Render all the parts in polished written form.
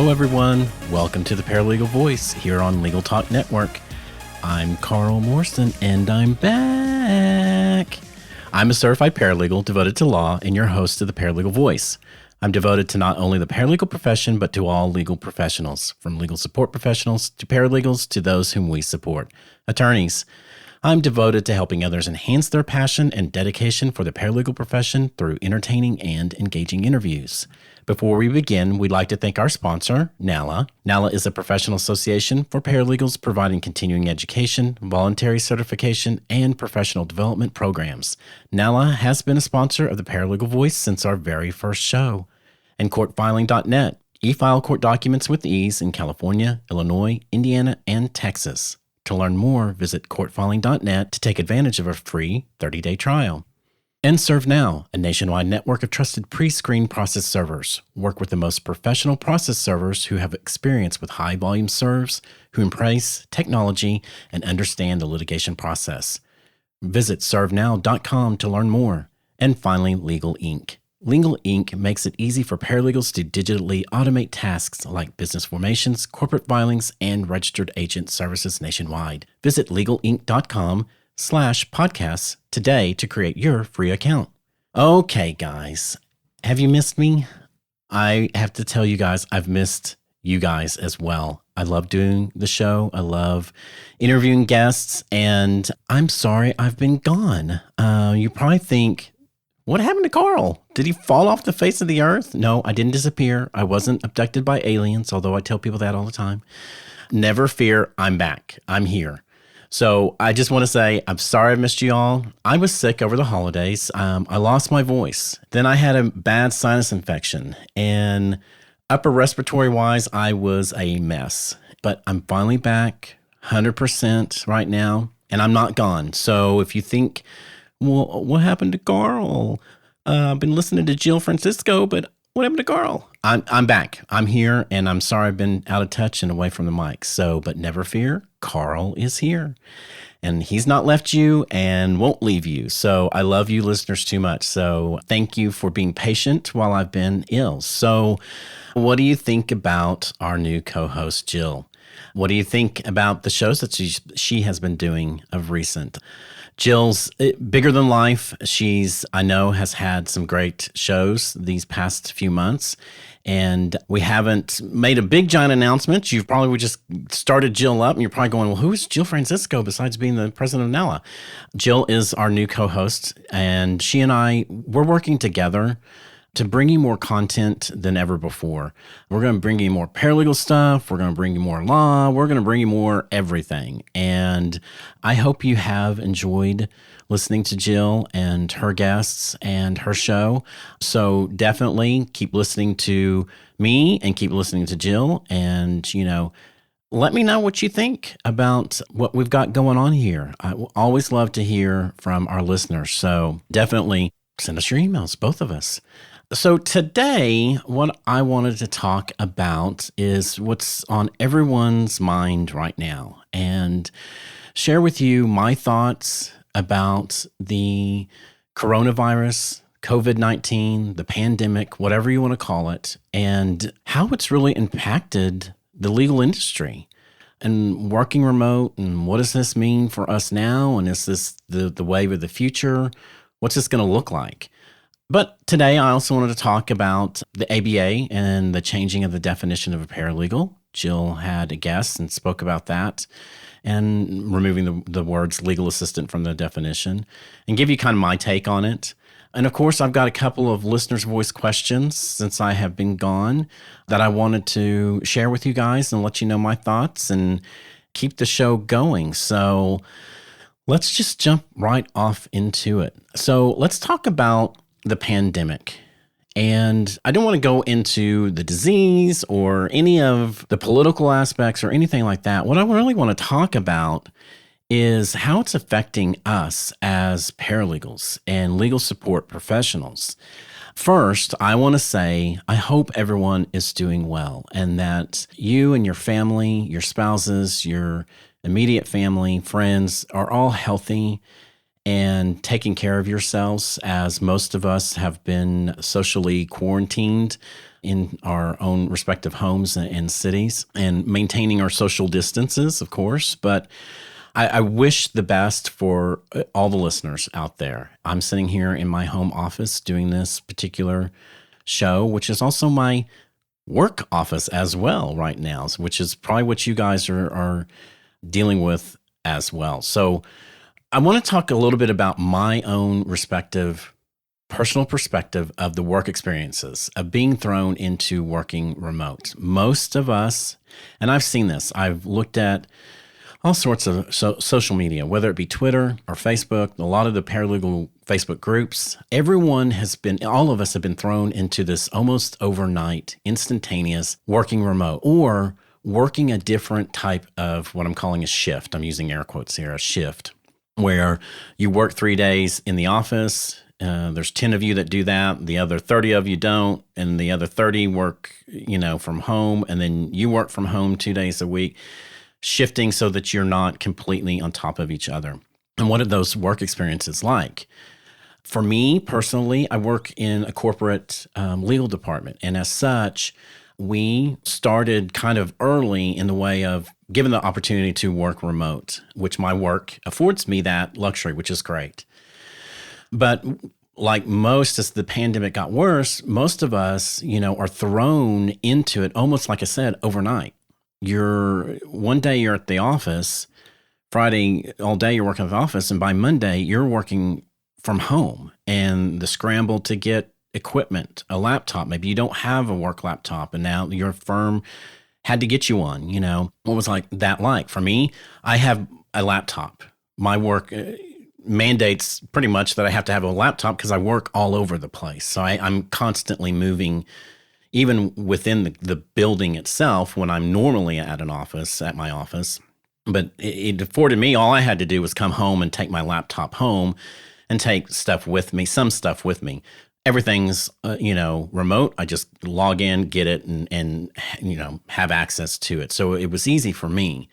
Hello, everyone. Welcome to the Paralegal Voice here on Legal Talk Network. I'm Carl Morrison, and I'm back. I'm a certified paralegal devoted to law and your host of the Paralegal Voice. I'm devoted to not only the paralegal profession, but to all legal professionals, from legal support professionals to paralegals to those whom we support, attorneys. I'm devoted to helping others enhance their passion and dedication for the paralegal profession through entertaining and engaging interviews. Before we begin, we'd like to thank our sponsor, NALA. NALA is a professional association for paralegals providing continuing education, voluntary certification, and professional development programs. NALA has been a sponsor of the Paralegal Voice since our very first show. And courtfiling.net. E-file court documents with ease in California, Illinois, Indiana, and Texas. To learn more, visit courtfiling.net to take advantage of a free 30-day trial. And ServeNow, a nationwide network of trusted pre-screened process servers. Work with the most professional process servers who have experience with high-volume serves, who embrace technology and understand the litigation process. Visit servenow.com to learn more. And finally, Legal Inc. Legal Inc. makes it easy for paralegals to digitally automate tasks like business formations, corporate filings, and registered agent services nationwide. Visit legalinc.com/podcasts today to create your free account. Okay, guys, have you missed me? I have to tell you guys, I've missed you guys as well. I love doing the show. I love interviewing guests, and I'm sorry I've been gone. You probably think, what happened to Carl? Did he fall off the face of the earth? No, I didn't disappear. I wasn't abducted by aliens, although I tell people that all the time. Never fear, I'm back. I'm here. So I just want to say, I'm sorry I missed you all. I was sick over the holidays. I lost my voice. Then I had a bad sinus infection. And upper respiratory wise, I was a mess. But I'm finally back 100% right now. And I'm not gone. So if you think, well, what happened to Carl? I've been listening to Jill Francisco, but what happened to Carl? I'm back. I'm here, and I'm sorry I've been out of touch and away from the mic. So, but never fear, Carl is here. And he's not left you and won't leave you. So I love you listeners too much. So thank you for being patient while I've been ill. So what do you think about our new co-host, Jill? What do you think about the shows that she has been doing of recent? Jill's bigger than life. I know, has had some great shows these past few months, and we haven't made a big giant announcement. You've probably just started Jill up, and you're probably going, well, who is Jill Francisco besides being the president of NALA? Jill is our new co-host, and she and we're working together to bring you more content than ever before. We're going to bring you more paralegal stuff. We're going to bring you more law. We're going to bring you more everything. And I hope you have enjoyed listening to Jill and her guests and her show. So definitely keep listening to me and keep listening to Jill. And, let me know what you think about what we've got going on here. I always love to hear from our listeners. So definitely send us your emails, both of us. So today, what I wanted to talk about is what's on everyone's mind right now and share with you my thoughts about the coronavirus, COVID-19, the pandemic, whatever you want to call it, and how it's really impacted the legal industry and working remote. And what does this mean for us now? And is this the wave of the future? What's this going to look like? But today I also wanted to talk about the ABA and the changing of the definition of a paralegal. Jill had a guest and spoke about that and removing the words legal assistant from the definition and give you kind of my take on it. And of course, I've got a couple of listeners' voice questions since I have been gone that I wanted to share with you guys and let you know my thoughts and keep the show going. So let's just jump right off into it. So let's talk about the pandemic. And I don't want to go into the disease or any of the political aspects or anything like that. What I really want to talk about is how it's affecting us as paralegals and legal support professionals. First, I want to say I hope everyone is doing well and that you and your family, your spouses, your immediate family, friends are all healthy and taking care of yourselves, as most of us have been socially quarantined in our own respective homes and cities, and maintaining our social distances, of course. But I wish the best for all the listeners out there. I'm sitting here in my home office doing this particular show, which is also my work office as well right now, which is probably what you guys are dealing with as well. So I want to talk a little bit about my own respective personal perspective of the work experiences of being thrown into working remote. Most of us, and I've seen this, I've looked at all sorts of social media, whether it be Twitter or Facebook, a lot of the paralegal Facebook groups, all of us have been thrown into this almost overnight, instantaneous working remote, or working a different type of what I'm calling a shift. I'm using air quotes here, a shift, where you work 3 days in the office. There's 10 of you that do that. The other 30 of you don't. And the other 30 work, from home. And then you work from home 2 days a week, shifting so that you're not completely on top of each other. And what are those work experiences like? For me personally, I work in a corporate legal department. And as such, we started kind of early in the way of given the opportunity to work remote, which my work affords me that luxury, which is great. But like most, as the pandemic got worse, most of us, are thrown into it almost, like I said, overnight. One day you're at the office, Friday all day you're working at the office, and by Monday you're working from home. And the scramble to get equipment, a laptop, maybe you don't have a work laptop, and now your firm had to get you one. What was that like? For me, I have a laptop. My work mandates pretty much that I have to have a laptop because I work all over the place. So I'm constantly moving, even within the building itself when I'm normally at my office. But it afforded me, all I had to do was come home and take my laptop home and take some stuff with me. Everything's, remote. I just log in, get it, and have access to it. So it was easy for me.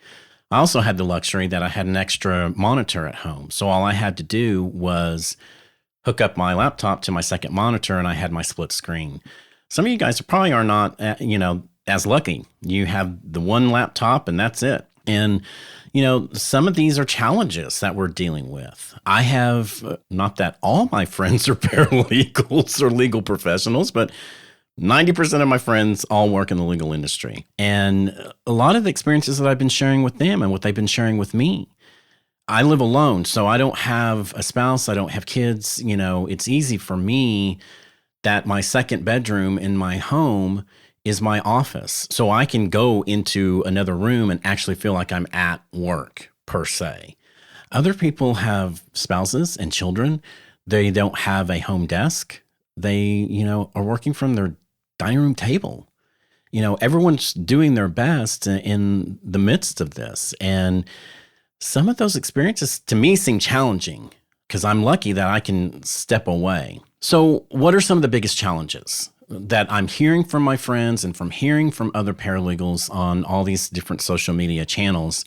I also had the luxury that I had an extra monitor at home. So all I had to do was hook up my laptop to my second monitor, and I had my split screen. Some of you guys probably are not, as lucky. You have the one laptop and that's it. And, some of these are challenges that we're dealing with. I have, not that all my friends are paralegals or legal professionals, but 90% of my friends all work in the legal industry. And a lot of the experiences that I've been sharing with them and what they've been sharing with me, I live alone, so I don't have a spouse. I don't have kids. It's easy for me that my second bedroom in my home is my office. So I can go into another room and actually feel like I'm at work, per se. Other people have spouses and children. They don't have a home desk. They, are working from their dining room table. Everyone's doing their best in the midst of this. And some of those experiences to me seem challenging because I'm lucky that I can step away. So what are some of the biggest challenges that I'm hearing from my friends and from hearing from other paralegals on all these different social media channels?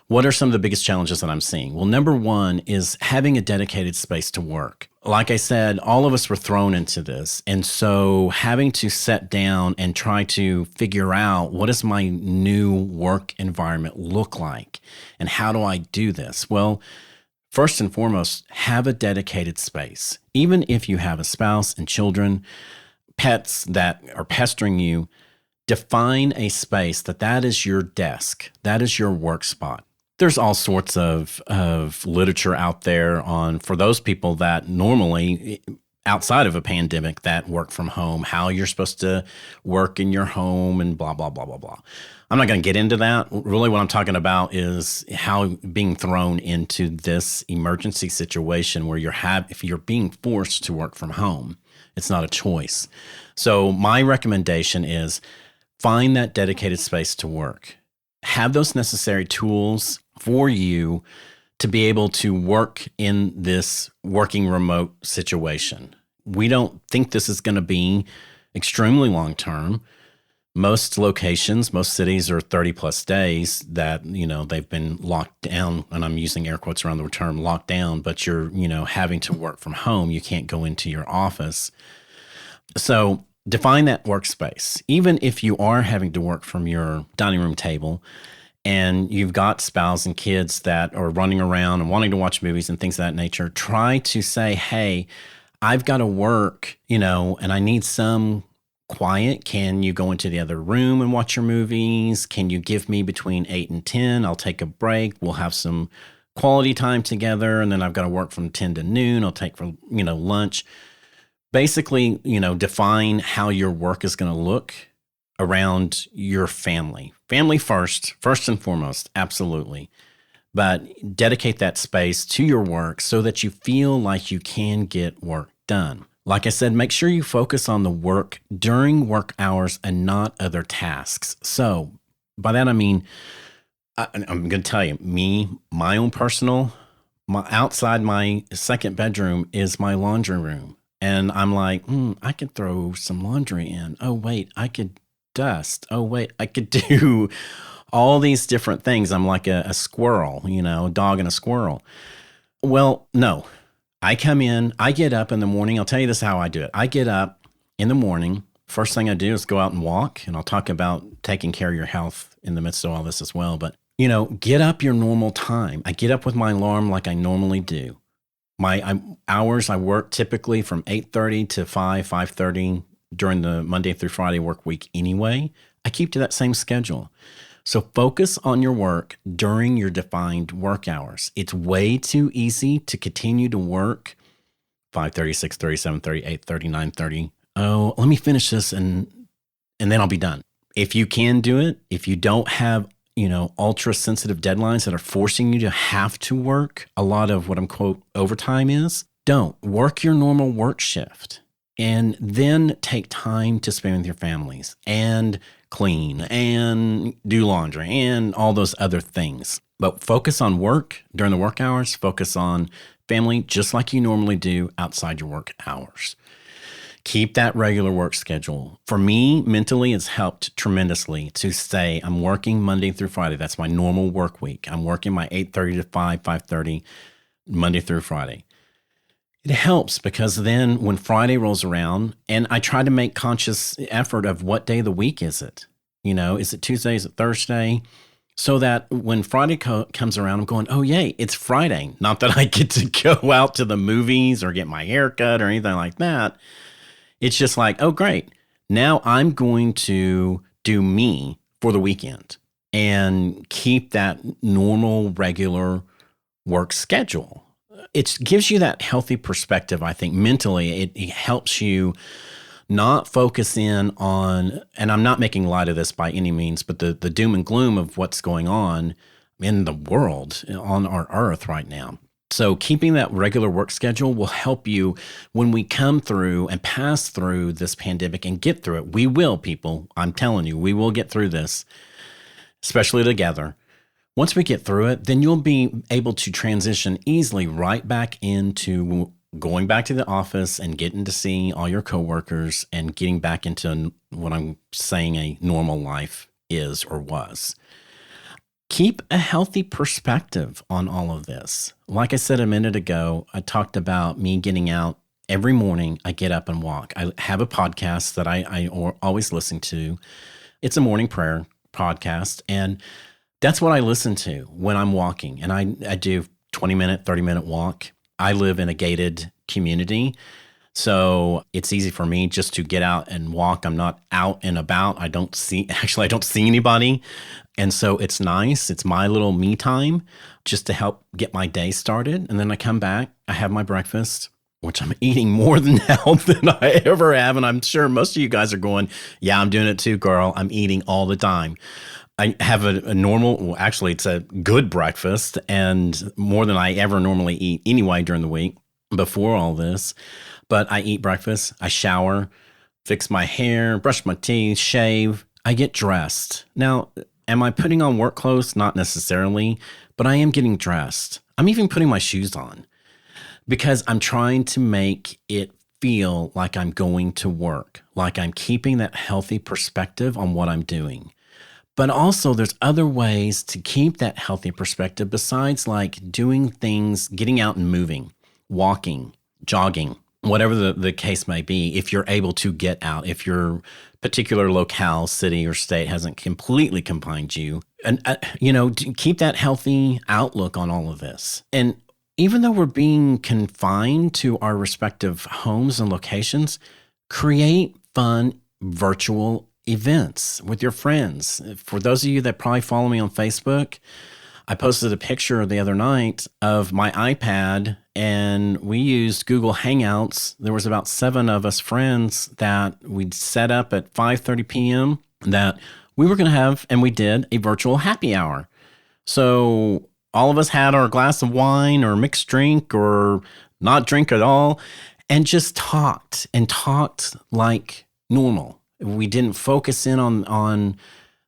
What are some of the biggest challenges that I'm seeing? Well, number one is having a dedicated space to work. Like I said, all of us were thrown into this. And so having to sit down and try to figure out what does my new work environment look like and how do I do this? Well, first and foremost, have a dedicated space. Even if you have a spouse and children, pets that are pestering you, define a space that is your desk, that is your work spot. There's all sorts of literature out there for those people that normally, outside of a pandemic, that work from home, how you're supposed to work in your home and blah, blah, blah, blah, blah. I'm not going to get into that. Really what I'm talking about is how being thrown into this emergency situation where if you're being forced to work from home, it's not a choice. So my recommendation is find that dedicated space to work. Have those necessary tools for you to be able to work in this working remote situation. We don't think this is going to be extremely long term, Most locations, most cities are 30 plus days that, they've been locked down. And I'm using air quotes around the term locked down, but you're, having to work from home. You can't go into your office. So define that workspace. Even if you are having to work from your dining room table and you've got spouse and kids that are running around and wanting to watch movies and things of that nature, try to say, hey, I've got to work, and I need some quiet. Can you go into the other room and watch your movies? Can you give me between 8 and 10? I'll take a break. We'll have some quality time together. And then I've got to work from 10 to noon. I'll take for, lunch. Basically, define how your work is going to look around your family. Family first and foremost, absolutely. But dedicate that space to your work so that you feel like you can get work done. Like I said, make sure you focus on the work during work hours and not other tasks. So by that, I mean, I'm going to tell you, my own personal, outside my second bedroom is my laundry room. And I'm like, I could throw some laundry in. Oh, wait, I could dust. Oh, wait, I could do all these different things. I'm like a squirrel, a dog and a squirrel. Well, no. I come in, I get up in the morning. I'll tell you this how I do it. I get up in the morning. First thing I do is go out and walk, and I'll talk about taking care of your health in the midst of all this as well. But, get up your normal time. I get up with my alarm like I normally do. My hours, I work typically from 8:30 to 5:30 during the Monday through Friday work week anyway. I keep to that same schedule. So focus on your work during your defined work hours. It's way too easy to continue to work 5:30, 6:30, 7:30, 8:30, 9:30. Oh, let me finish this and then I'll be done. If you can do it, if you don't have, ultra sensitive deadlines that are forcing you to have to work a lot of what I'm quote overtime is, don't work your normal work shift and then take time to spend with your families and clean and do laundry and all those other things. But focus on work during the work hours, focus on family just like you normally do outside your work hours. Keep that regular work schedule. For me, mentally, it's helped tremendously to say I'm working Monday through Friday. That's my normal work week. I'm working my 8:30 to 5:30, Monday through Friday. It helps because then when Friday rolls around, and I try to make conscious effort of what day of the week is it? Is it Tuesday? Is it Thursday? So that when Friday comes around, I'm going, oh, yay, it's Friday. Not that I get to go out to the movies or get my hair cut or anything like that. It's just like, oh, great. Now I'm going to do me for the weekend and keep that normal, regular work schedule. It gives you that healthy perspective, I think, mentally. It helps you not focus in on, and I'm not making light of this by any means, but the doom and gloom of what's going on in the world, on our earth right now. So keeping that regular work schedule will help you when we come through and pass through this pandemic and get through it. We will, people. I'm telling you, we will get through this, especially together. Once we get through it, then you'll be able to transition easily right back into going back to the office and getting to see all your coworkers and getting back into what I'm saying a normal life is or was. Keep a healthy perspective on all of this. Like I said a minute ago, I talked about me getting out every morning. I get up and walk. I have a podcast that I always listen to. It's a morning prayer podcast, and that's what I listen to when I'm walking. And I do 20-minute, 30-minute walk. I live in a gated community, so it's easy for me just to get out and walk. I'm not out and about. I don't see anybody. And so it's nice. It's my little me time just to help get my day started. And then I come back, I have my breakfast, which I'm eating more than now than I ever have. And I'm sure most of you guys are going, yeah, I'm doing it too, Carl. I'm eating all the time. I have a normal, well, actually, it's a good breakfast and more than I ever normally eat anyway during the week before all this. But I eat breakfast, I shower, fix my hair, brush my teeth, shave. I get dressed. Now, am I putting on work clothes? Not necessarily, but I am getting dressed. I'm even putting my shoes on because I'm trying to make it feel like I'm going to work, like I'm keeping that healthy perspective on what I'm doing. But also, there's other ways to keep that healthy perspective besides like doing things, getting out and moving, walking, jogging, whatever the case may be. If you're able to get out, if your particular locale, city, or state hasn't completely confined you, and keep that healthy outlook on all of this. And even though we're being confined to our respective homes and locations, create fun virtual events with your friends. For those of you that probably follow me on Facebook, I posted a picture the other night of my iPad, and we used Google Hangouts. There was about 7 of us friends that we'd set up at 5:30 p.m. that we were going to have, and we did, a virtual happy hour. So all of us had our glass of wine or mixed drink or not drink at all, and just talked like normal. We didn't focus in on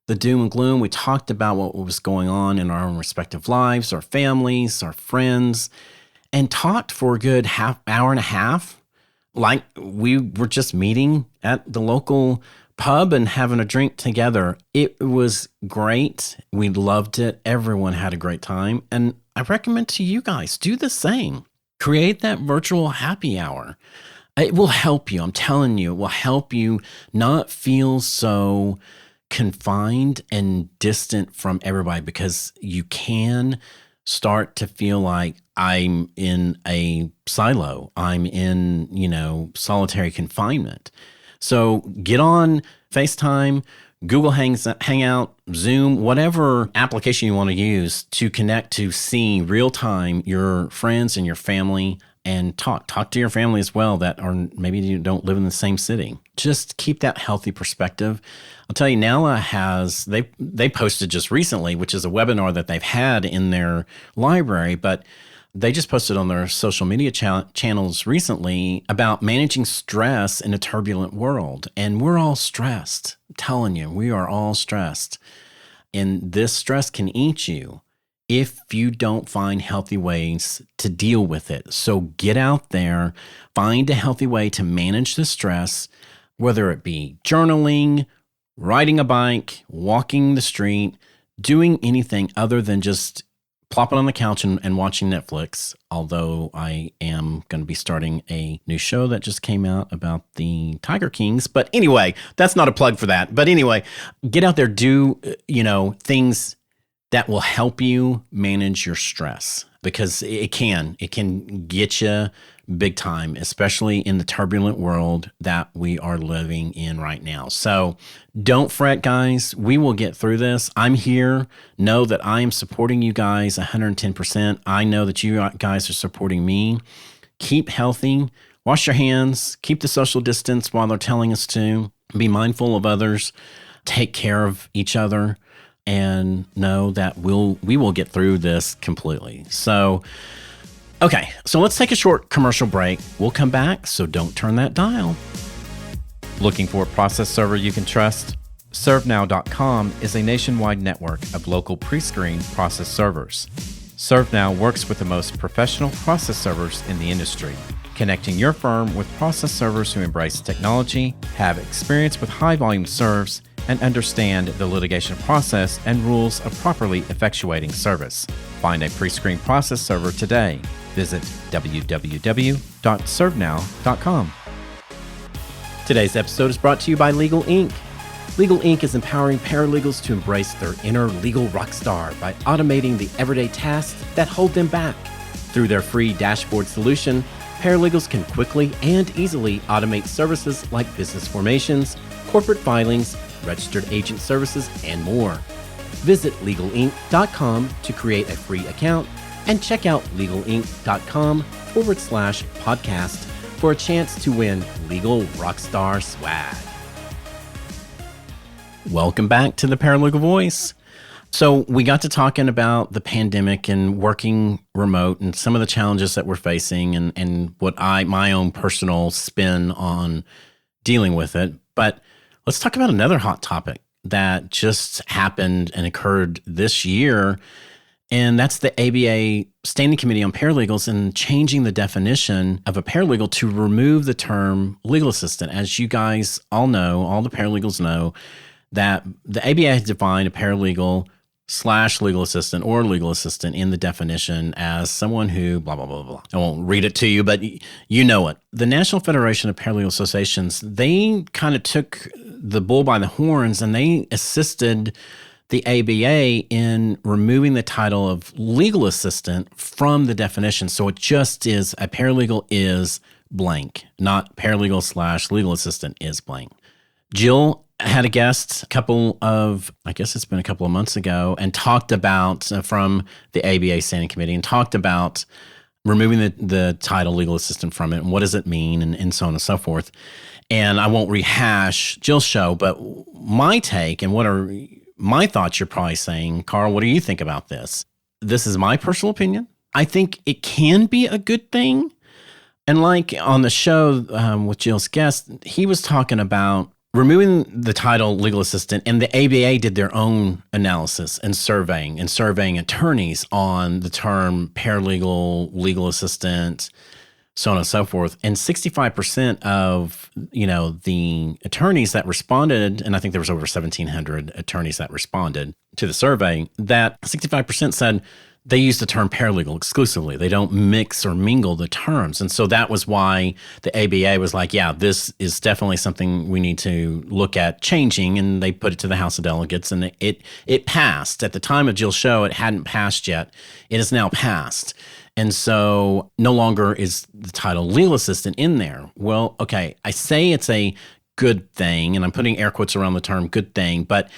the doom and gloom. We talked about what was going on in our own respective lives, our families, our friends, and talked for a good hour and a half, like we were just meeting at the local pub and having a drink together. It was great. We loved it. Everyone had a great time. And I recommend to you guys, do the same. Create that virtual happy hour. It will help you. I'm telling you, it will help you not feel so confined and distant from everybody, because you can start to feel like I'm in a silo. I'm in, solitary confinement. So get on FaceTime, Google Hangout, Zoom, whatever application you want to use to connect, to see real time your friends and your family, and talk to your family as well that are maybe you don't live in the same city. Just keep that healthy perspective. I'll tell you, Nala they posted just recently, which is a webinar that they've had in their library, but they just posted on their social media channels recently about managing stress in a turbulent world. And we're all stressed. I'm telling you, we are all stressed. And this stress can eat you if you don't find healthy ways to deal with it. So get out there, find a healthy way to manage the stress, whether it be journaling, riding a bike, walking the street, doing anything other than just plopping on the couch and watching Netflix, although I am going to be starting a new show that just came out about the Tiger Kings. But anyway, that's not a plug for that. But anyway, get out there, do, things that will help you manage your stress, because it can get you big time, especially in the turbulent world that we are living in right now. So don't fret, guys. We will get through this. I'm here. Know that I am supporting you guys 110%. I know that you guys are supporting me. Keep healthy. Wash your hands. Keep the social distance while they're telling us to. Be mindful of others. Take care of each other. And know that we will get through this completely. So, okay, so let's take a short commercial break. We'll come back, so don't turn that dial. Looking for a process server you can trust? ServeNow.com is a nationwide network of local pre-screened process servers. ServeNow works with the most professional process servers in the industry, connecting your firm with process servers who embrace technology, have experience with high-volume serves, and understand the litigation process and rules of properly effectuating service. Find a pre-screened process server today. Visit www.servenow.com. Today's episode is brought to you by Legal Inc. Legal Inc. is empowering paralegals to embrace their inner legal rock star by automating the everyday tasks that hold them back. Through their free dashboard solution, paralegals can quickly and easily automate services like business formations, corporate filings, registered agent services, and more. Visit legalinc.com to create a free account and check out legalinc.com/podcast for a chance to win Legal Rockstar swag. Welcome back to the Paralegal Voice. So we got to talking about the pandemic and working remote and some of the challenges that we're facing and what my own personal spin on dealing with it. But let's talk about another hot topic that just happened and occurred this year. And that's the ABA Standing Committee on Paralegals and changing the definition of a paralegal to remove the term legal assistant. As you guys all know, all the paralegals know, that the ABA has defined a paralegal / legal assistant or legal assistant in the definition as someone who blah, blah, blah, blah. I won't read it to you, but you know it. The National Federation of Paralegal Associations, they kind of took the bull by the horns and they assisted the ABA in removing the title of legal assistant from the definition. So it just is a paralegal is blank, not paralegal / legal assistant is blank. Jill had a guest I guess it's been a couple of months ago, and talked about, from the ABA Standing Committee, and talked about removing the title legal assistant from it, and what does it mean, and so on and so forth. And I won't rehash Jill's show, but my take, and what are my thoughts, you're probably saying, Carl, what do you think about this? This is my personal opinion. I think it can be a good thing. And like on the show with Jill's guest, he was talking about removing the title legal assistant, and the ABA did their own analysis and surveying attorneys on the term paralegal, legal assistant, so on and so forth. And 65% of, the attorneys that responded, and I think there was over 1,700 attorneys that responded to the survey, that 65% said they use the term paralegal exclusively. They don't mix or mingle the terms. And so that was why the ABA was like, yeah, this is definitely something we need to look at changing. And they put it to the House of Delegates, and it passed. At the time of Jill's show, it hadn't passed yet. It has now passed. And so no longer is the title legal assistant in there. Well, okay, I say it's a good thing, and I'm putting air quotes around the term good thing, but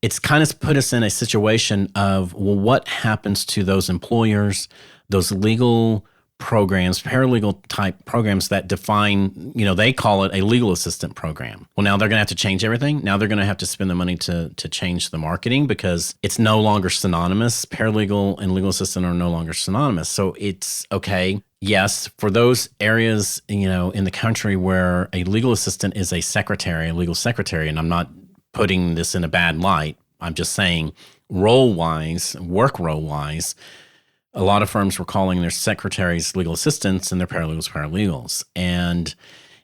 it's kind of put us in a situation of, well, what happens to those employers, those legal programs, paralegal type programs that define, they call it a legal assistant program. Well, now they're going to have to change everything. Now they're going to have to spend the money to change the marketing, because it's no longer synonymous. Paralegal and legal assistant are no longer synonymous. So it's okay. Yes, for those areas, in the country where a legal assistant is a legal secretary, and I'm not putting this in a bad light. I'm just saying work role-wise, a lot of firms were calling their secretaries legal assistants and their paralegals. And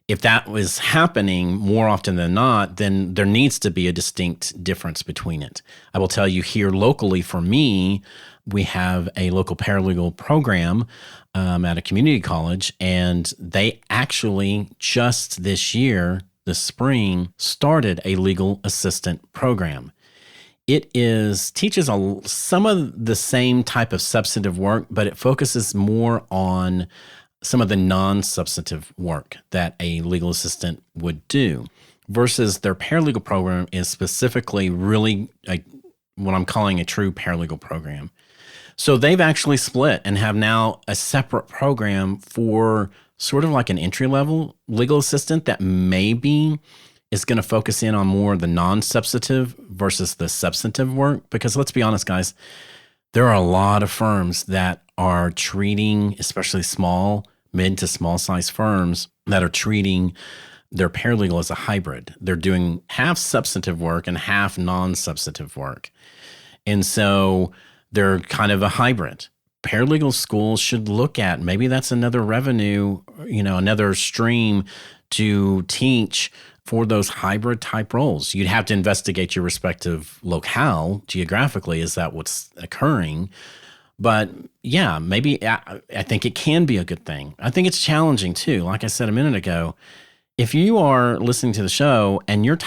if that was happening more often than not, then there needs to be a distinct difference between it. I will tell you, here locally for me, we have a local paralegal program at a community college, and they actually just this spring, started a legal assistant program. It teaches some of the same type of substantive work, but it focuses more on some of the non-substantive work that a legal assistant would do, versus their paralegal program is specifically really what I'm calling a true paralegal program. So they've actually split and have now a separate program for sort of like an entry-level legal assistant that maybe is going to focus in on more of the non-substantive versus the substantive work. Because let's be honest, guys, there are a lot of firms that are treating, especially mid to small size firms, that are treating their paralegal as a hybrid. They're doing half substantive work and half non-substantive work. And so they're kind of a hybrid. Paralegal schools should look at, maybe that's another revenue, another stream to teach for those hybrid type roles. You'd have to investigate your respective locale geographically. Is that what's occurring? But yeah, maybe I think it can be a good thing. I think it's challenging too. Like I said a minute ago, if you are listening to the show and your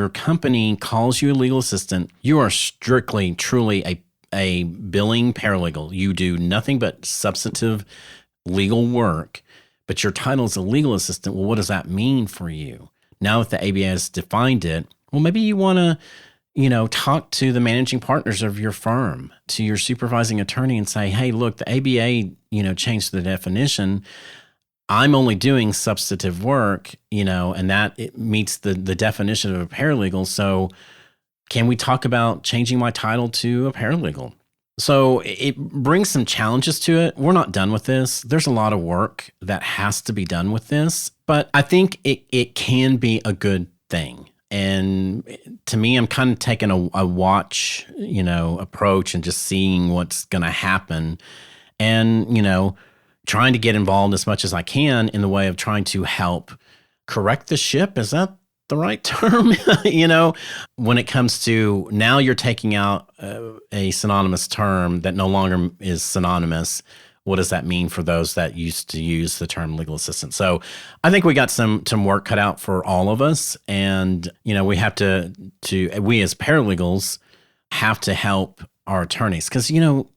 company calls you a legal assistant, you are strictly, truly a billing paralegal. You do nothing but substantive legal work, but your title is a legal assistant. Well, what does that mean for you? Now that the ABA has defined it, well, maybe you want to, talk to the managing partners of your firm, to your supervising attorney, and say, hey, look, the ABA, changed the definition. I'm only doing substantive work, and that it meets the definition of a paralegal. So can we talk about changing my title to a paralegal? So it brings some challenges to it. We're not done with this. There's a lot of work that has to be done with this, but I think it can be a good thing. And to me, I'm kind of taking a watch, approach and just seeing what's going to happen. And, trying to get involved as much as I can in the way of trying to help correct the ship. Is that the right term? When it comes to now you're taking out a synonymous term that no longer is synonymous. What does that mean for those that used to use the term legal assistant? So I think we got some work cut out for all of us. And, we have to we as paralegals have to help our attorneys. Because,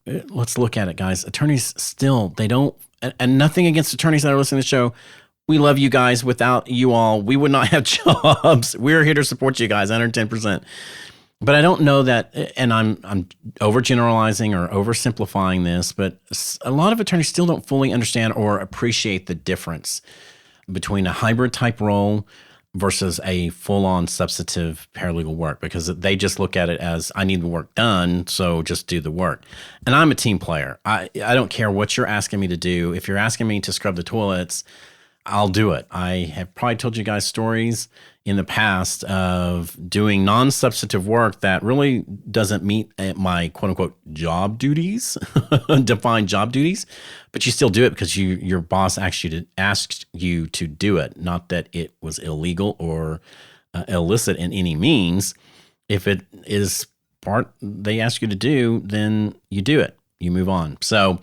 let's look at it, guys. Attorneys still, they don't, and nothing against attorneys that are listening to the show. We love you guys. Without you all, we would not have jobs. We're here to support you guys, 110%. But I don't know that, and I'm overgeneralizing or oversimplifying this, but a lot of attorneys still don't fully understand or appreciate the difference between a hybrid type role versus a full-on substantive paralegal work, because they just look at it as, I need the work done, so just do the work. And I'm a team player. I don't care what you're asking me to do. If you're asking me to scrub the toilets, I'll do it. I have probably told you guys stories in the past of doing non-substantive work that really doesn't meet my quote-unquote job duties, defined job duties, but you still do it because your boss asked you to do it, not that it was illegal or illicit in any means. If it is part they ask you to do, then you do it. You move on. So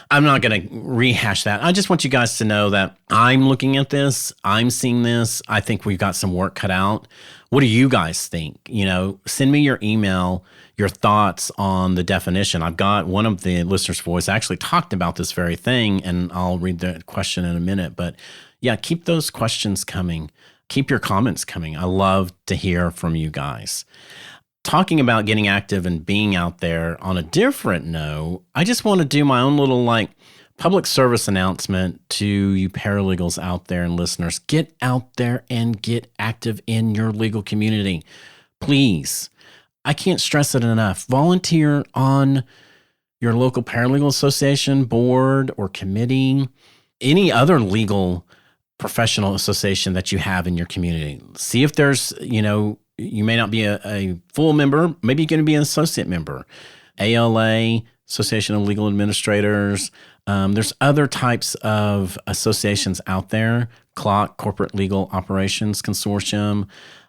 I'm not going to rehash that. I just want you guys to know that I'm looking at this. I'm seeing this. I think we've got some work cut out. What do you guys think? Send me your email, your thoughts on the definition. I've got one of the listeners' voice actually talked about this very thing, and I'll read the question in a minute. But yeah, keep those questions coming. Keep your comments coming. I love to hear from you guys. Talking about getting active and being out there on a different note, I just want to do my own little public service announcement to you paralegals out there and listeners. Get out there and get active in your legal community. Please. I can't stress it enough. Volunteer on your local paralegal association, board, or committee, any other legal professional association that you have in your community. See if there's, you may not be a full member. Maybe you're going to be an associate member. ALA, Association of Legal Administrators. There's other types of associations out there. CLOC, Corporate Legal Operations Consortium.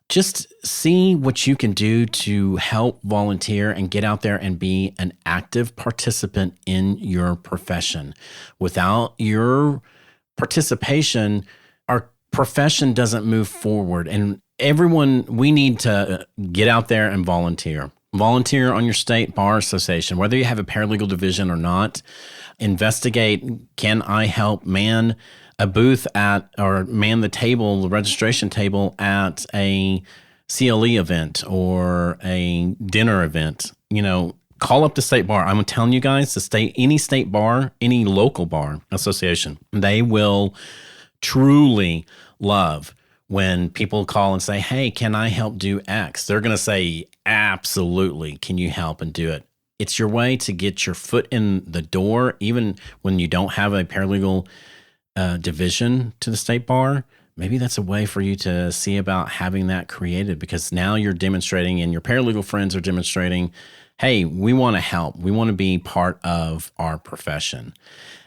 Just see what you can do to help volunteer and get out there and be an active participant in your profession. Without your participation, our profession doesn't move forward. And everyone, we need to get out there and volunteer. Volunteer on your state bar association, whether you have a paralegal division or not. Investigate, can I help man a booth or man the registration table at a CLE event or a dinner event? Call up the state bar. I'm telling you guys, any state bar, any local bar association, they will truly love when people call and say, hey, can I help do X? They're going to say, absolutely. Can you help and do it? It's your way to get your foot in the door, even when you don't have a paralegal division to the state bar. Maybe that's a way for you to see about having that created, because now you're demonstrating and your paralegal friends are demonstrating, hey, we want to help. We want to be part of our profession.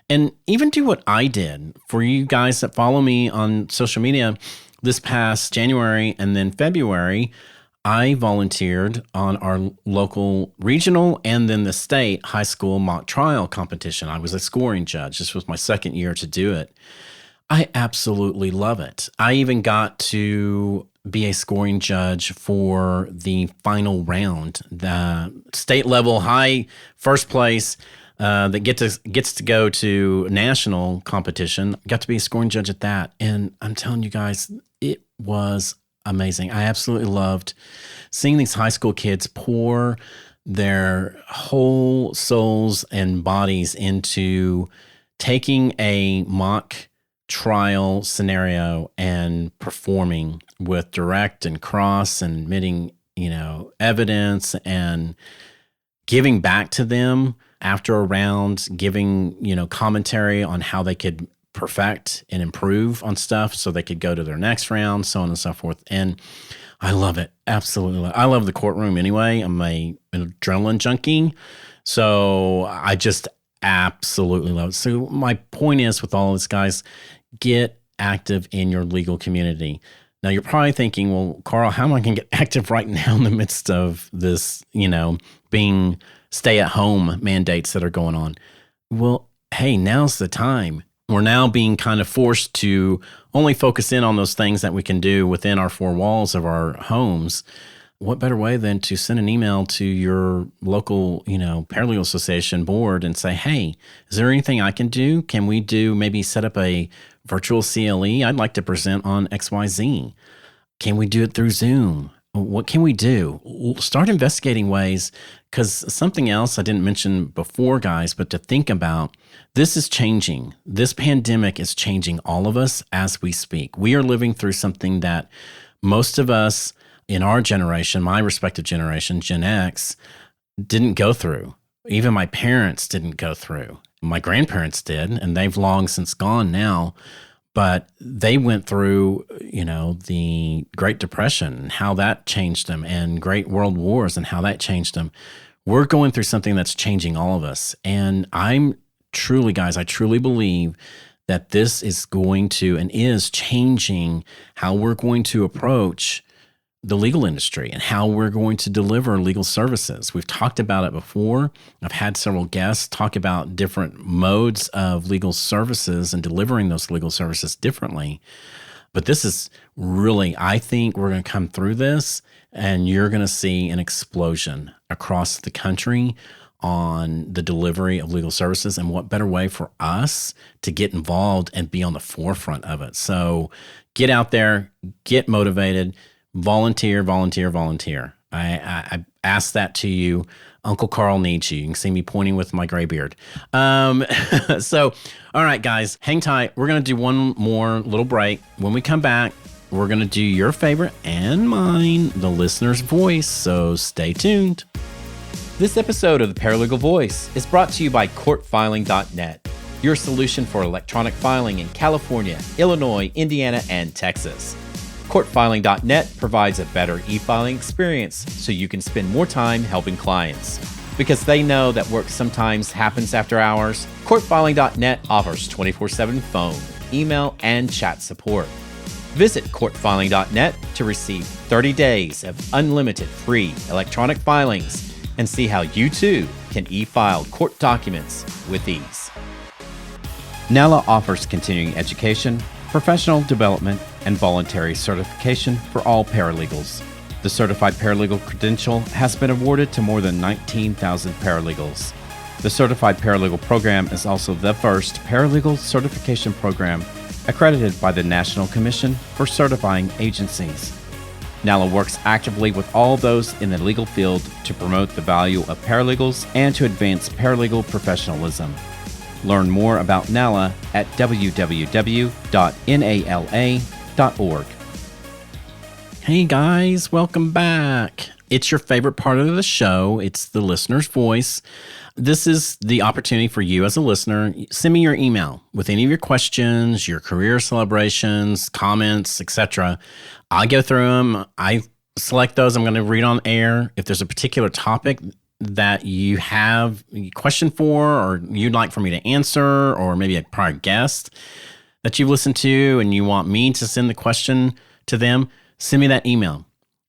And even do what I did. For you guys that follow me on social media, this past January and then February, I volunteered on our local regional and then the state high school mock trial competition. I was a scoring judge. This was my second year to do it. I absolutely love it. I even got to be a scoring judge for the final round, the state level high first place that gets to go to national competition. Got to be a scoring judge at that. And I'm telling you guys, it was amazing. I absolutely loved seeing these high school kids pour their whole souls and bodies into taking a mock trial scenario and performing with direct and cross and admitting, evidence and giving back to them after a round, giving, commentary on how they could perfect and improve on stuff so they could go to their next round, so on and so forth. And I love it. Absolutely. I love the courtroom anyway. I'm an adrenaline junkie. So I just absolutely love it. So my point is with all this, guys, get active in your legal community. Now you're probably thinking, well, Carl, how am I going to get active right now in the midst of this, being stay-at-home mandates that are going on? Well, hey, now's the time. We're now being kind of forced to only focus in on those things that we can do within our four walls of our homes. What better way than to send an email to your local, paralegal association board and say, hey, is there anything I can do? Can we maybe set up a virtual CLE? I'd like to present on XYZ. Can we do it through Zoom? What can we do? Start investigating ways, because something else I didn't mention before, guys, but to think about, this is changing. This pandemic is changing all of us as we speak. We are living through something that most of us in our generation, my respective generation, Gen X, didn't go through. Even my parents didn't go through. My grandparents did, and they've long since gone now. But they went through, the Great Depression and how that changed them, and Great World Wars and how that changed them. We're going through something that's changing all of us. And I truly believe that this is going to and is changing how we're going to approach the legal industry and how we're going to deliver legal services. We've talked about it before. I've had several guests talk about different modes of legal services and delivering those legal services differently. But this is really, I think we're going to come through this and you're going to see an explosion across the country on the delivery of legal services. And what better way for us to get involved and be on the forefront of it. So get out there, get motivated, volunteer. I ask that to you. Uncle Carl needs you. You can see me pointing with my gray beard. So, all right, guys, hang tight. We're going to do one more little break. When we come back, we're going to do your favorite and mine, the listener's voice. So stay tuned. This episode of the Paralegal Voice is brought to you by courtfiling.net, your solution for electronic filing in California, Illinois, Indiana, and Texas. Courtfiling.net provides a better e-filing experience so you can spend more time helping clients. Because they know that work sometimes happens after hours, Courtfiling.net offers 24/7 phone, email, and chat support. Visit Courtfiling.net to receive 30 days of unlimited free electronic filings and see how you too can e-file court documents with ease. NALA offers continuing education, professional development, and voluntary certification for all paralegals. The Certified Paralegal credential has been awarded to more than 19,000 paralegals. The Certified Paralegal program is also the first paralegal certification program accredited by the National Commission for Certifying Agencies. NALA works actively with all those in the legal field to promote the value of paralegals and to advance paralegal professionalism. Learn more about NALA at www.nala.org. Hey guys, welcome back. It's your favorite part of the show. It's the listener's voice. This is the opportunity for you as a listener. Send me your email with any of your questions, your career celebrations, comments, etc. I go through them. I select those I'm going to read on air. If there's a particular topic that you have a question for or you'd like for me to answer, or maybe a prior guest that you've listened to and you want me to send the question to them, send me that email.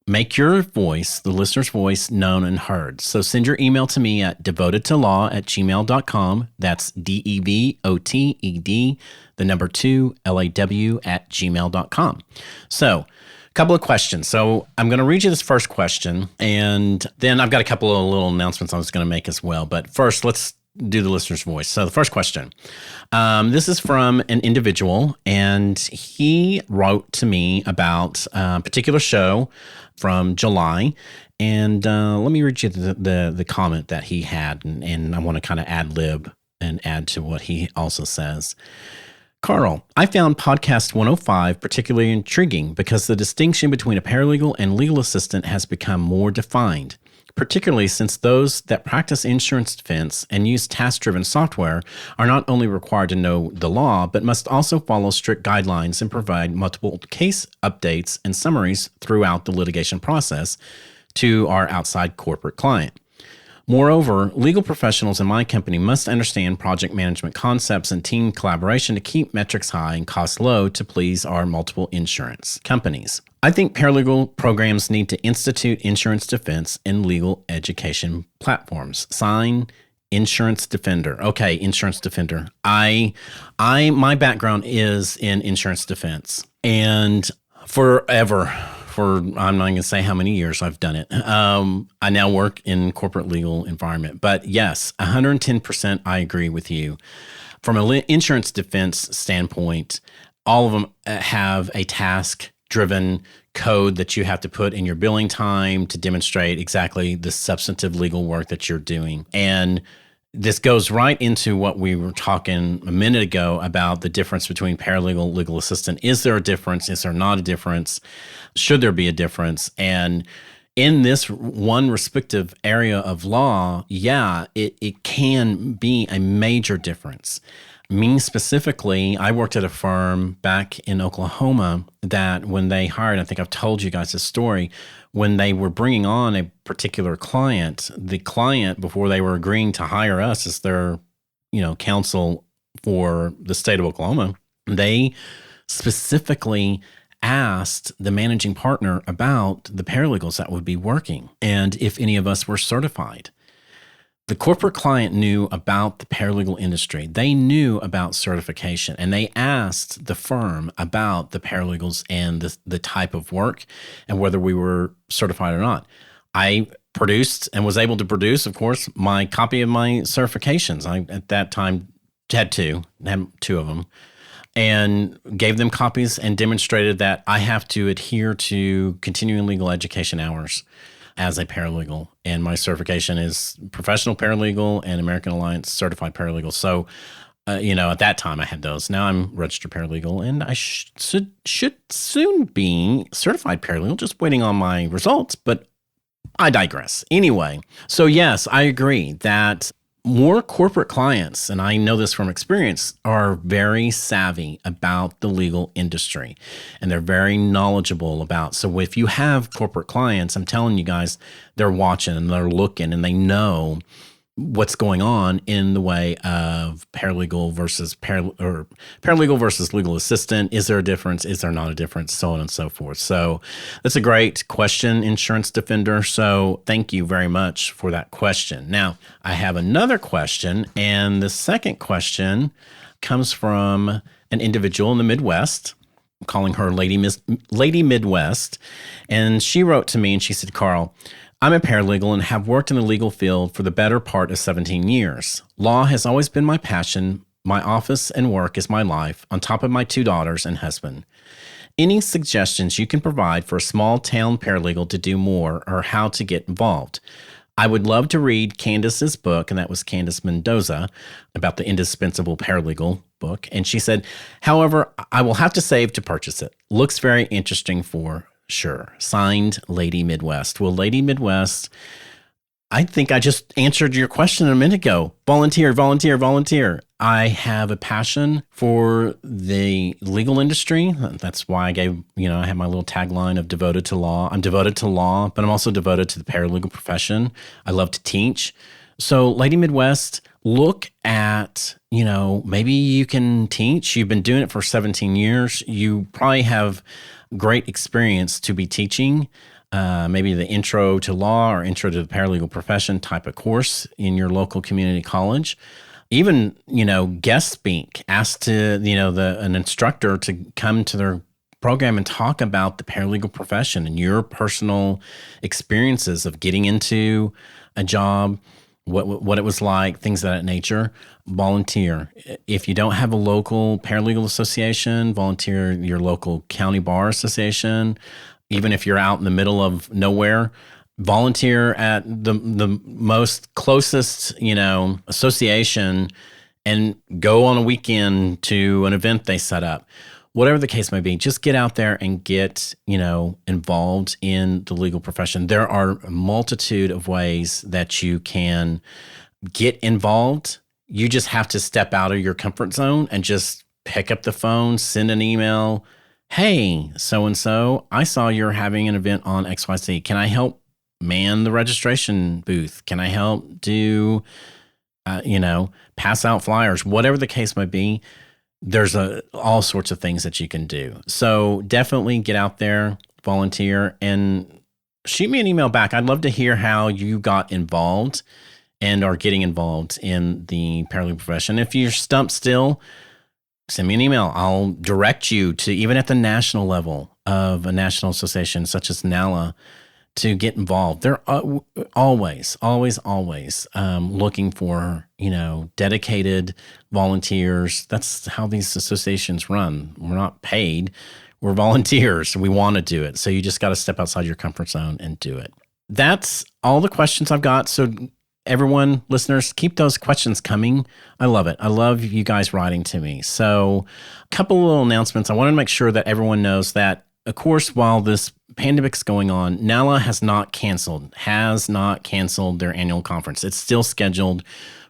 Make your voice, the listener's voice, known and heard. So send your email to me at devotedtolaw@gmail.com. That's DEVOTED, the number 2, LAW @gmail.com. So couple of questions. So I'm going to read you this first question, and then I've got a couple of little announcements I was going to make as well. But first, let's do the listener's voice. So the first question, this is from an individual, and he wrote to me about a particular show from July. And let me read you the comment that he had, and I want to kind of ad-lib and add to what he also says. Carl, I found podcast 105 particularly intriguing because the distinction between a paralegal and legal assistant has become more defined. particularly since those that practice insurance defense and use task-driven software are not only required to know the law, but must also follow strict guidelines and provide multiple case updates and summaries throughout the litigation process to our outside corporate client. Moreover, legal professionals in my company must understand project management concepts and team collaboration to keep metrics high and costs low to please our multiple insurance companies. I think paralegal programs need to institute insurance defense in legal education platforms. Sign Insurance Defender. Okay, Insurance Defender. My background is in insurance defense, and forever. I'm not going to say how many years I've done it. I now work in corporate legal environment. But yes, 110% I agree with you. From an insurance defense standpoint, all of them have a task-driven code that you have to put in your billing time to demonstrate exactly the substantive legal work that you're doing. And this goes right into what we were talking a minute ago about the difference between paralegal, legal assistant. Is there a difference? Is there not a difference? Should there be a difference? And in this one respective area of law, yeah, it can be a major difference. Me specifically, I worked at a firm back in Oklahoma that when they hired, I think I've told you guys this story, when they were bringing on a particular client, the client, before they were agreeing to hire us as their, counsel for the state of Oklahoma, they specifically asked the managing partner about the paralegals that would be working and if any of us were certified. The corporate client knew about the paralegal industry. They knew about certification, and they asked the firm about the paralegals and the type of work and whether we were certified or not. I produced and was able to produce, of course, my copy of my certifications. I, at that time, had two of them, and gave them copies and demonstrated that I have to adhere to continuing legal education hours as a paralegal. And my certification is professional paralegal and American Alliance certified paralegal. So, at that time I had those. Now I'm registered paralegal, and I should soon be certified paralegal, just waiting on my results. But I digress. Anyway, so yes, I agree that more corporate clients, and I know this from experience, are very savvy about the legal industry, and they're very knowledgeable about. So if you have corporate clients, I'm telling you guys, they're watching and they're looking, and they know what's going on in the way of paralegal versus paralegal versus legal assistant. Is there a difference? Is there not a difference? So on and so forth. So that's a great question, Insurance Defender. So thank you very much for that question. Now, I have another question, and the second question comes from an individual in the Midwest. I'm calling her Lady Midwest. And she wrote to me and she said, Carl, I'm a paralegal and have worked in the legal field for the better part of 17 years. Law has always been my passion. My office and work is my life, on top of my 2 daughters and husband. Any suggestions you can provide for a small town paralegal to do more, or how to get involved? I would love to read Candace's book, and that was Candace Mendoza, about the indispensable paralegal book. And she said, however, I will have to save to purchase it. Looks very interesting for sure. Signed, Lady Midwest. Well, Lady Midwest, I think I just answered your question a minute ago. Volunteer, volunteer, volunteer. I have a passion for the legal industry. That's why I gave, I have my little tagline of devoted to law. I'm devoted to law, but I'm also devoted to the paralegal profession. I love to teach. So, Lady Midwest, look at, maybe you can teach. You've been doing it for 17 years. You probably have great experience to be teaching, maybe the intro to law or intro to the paralegal profession type of course in your local community college. Even, guest speak, ask to, an instructor to come to their program and talk about the paralegal profession and your personal experiences of getting into a job, what it was like, things of that nature. Volunteer. If you don't have a local paralegal association, volunteer your local county bar association. Even if you're out in the middle of nowhere, volunteer at the most closest, association, and go on a weekend to an event they set up. whatever the case may be, just get out there and get, involved in the legal profession. There are a multitude of ways that you can get involved. You just have to step out of your comfort zone and just pick up the phone, send an email. Hey, so-and-so, I saw you're having an event on XYZ. Can I help man the registration booth? Can I help do, pass out flyers? Whatever the case may be, there's all sorts of things that you can do. So definitely get out there, volunteer, and shoot me an email back. I'd love to hear how you got involved and are getting involved in the paralegal profession. If you're stumped still, send me an email. I'll direct you to, even at the national level of a national association such as NALA, to get involved. They're always looking for, dedicated volunteers. That's how these associations run. We're not paid. We're volunteers. We want to do it. So you just got to step outside your comfort zone and do it. That's all the questions I've got. So everyone, listeners, keep those questions coming. I love it. I love you guys writing to me. So a couple of little announcements. I want to make sure that everyone knows that, of course, while this pandemic's going on, NALA has not canceled their annual conference. It's still scheduled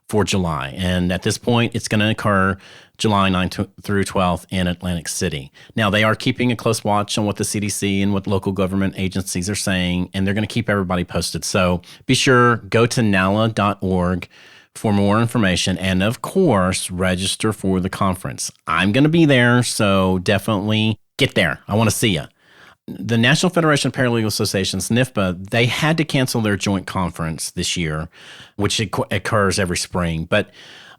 for July. And at this point, it's going to occur July 9th through 12th in Atlantic City. Now, they are keeping a close watch on what the CDC and what local government agencies are saying, and they're going to keep everybody posted. So be sure, go to nala.org for more information, and of course, register for the conference. I'm going to be there, so definitely get there. I want to see you. The National Federation of Paralegal Associations, NFPA, they had to cancel their joint conference this year, which occurs every spring, but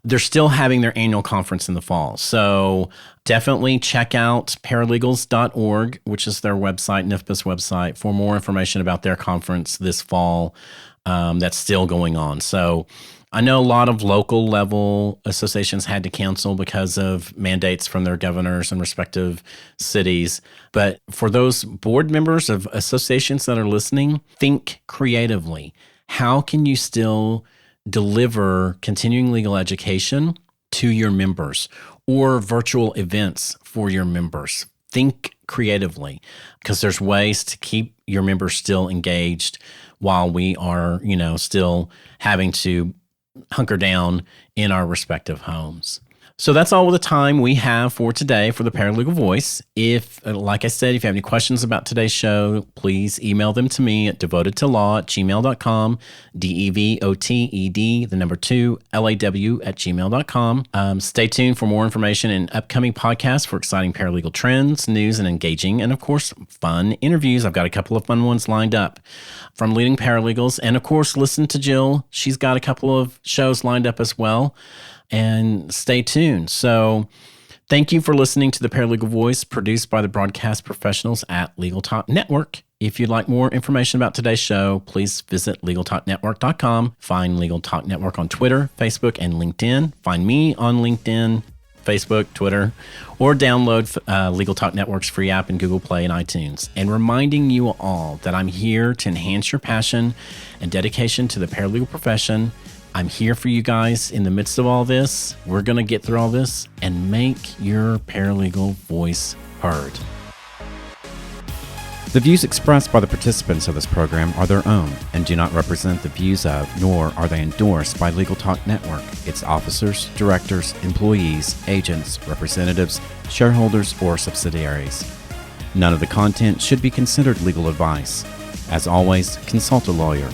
they're still having their annual conference in the fall. So definitely check out paralegals.org, which is their website, NFPA's website, for more information about their conference this fall that's still going on. So I know a lot of local level associations had to cancel because of mandates from their governors and respective cities. But for those board members of associations that are listening, think creatively. How can you still deliver continuing legal education to your members or virtual events for your members? Think creatively, because there's ways to keep your members still engaged while we are, still having to hunker down in our respective homes. So that's all the time we have for today for the Paralegal Voice. If, like I said, if you have any questions about today's show, please email them to me at devotedtolaw@gmail.com, DEVOTED, the number 2, LAW@gmail.com. Stay tuned for more information and upcoming podcasts for exciting paralegal trends, news, and engaging, and of course, fun interviews. I've got a couple of fun ones lined up from leading paralegals. And of course, listen to Jill. She's got a couple of shows lined up as well. And stay tuned. So thank you for listening to the Paralegal Voice, produced by the broadcast professionals at Legal Talk Network. If you'd like more information about today's show, please visit LegalTalkNetwork.com. Find Legal Talk Network on Twitter, Facebook, and LinkedIn. Find me on LinkedIn, Facebook, Twitter, or download Legal Talk Network's free app in Google Play and iTunes. And reminding you all that I'm here to enhance your passion and dedication to the paralegal profession. I'm here for you guys in the midst of all this. We're going to get through all this and make your paralegal voice heard. The views expressed by the participants of this program are their own and do not represent the views of, nor are they endorsed by Legal Talk Network, its officers, directors, employees, agents, representatives, shareholders, or subsidiaries. None of the content should be considered legal advice. As always, consult a lawyer.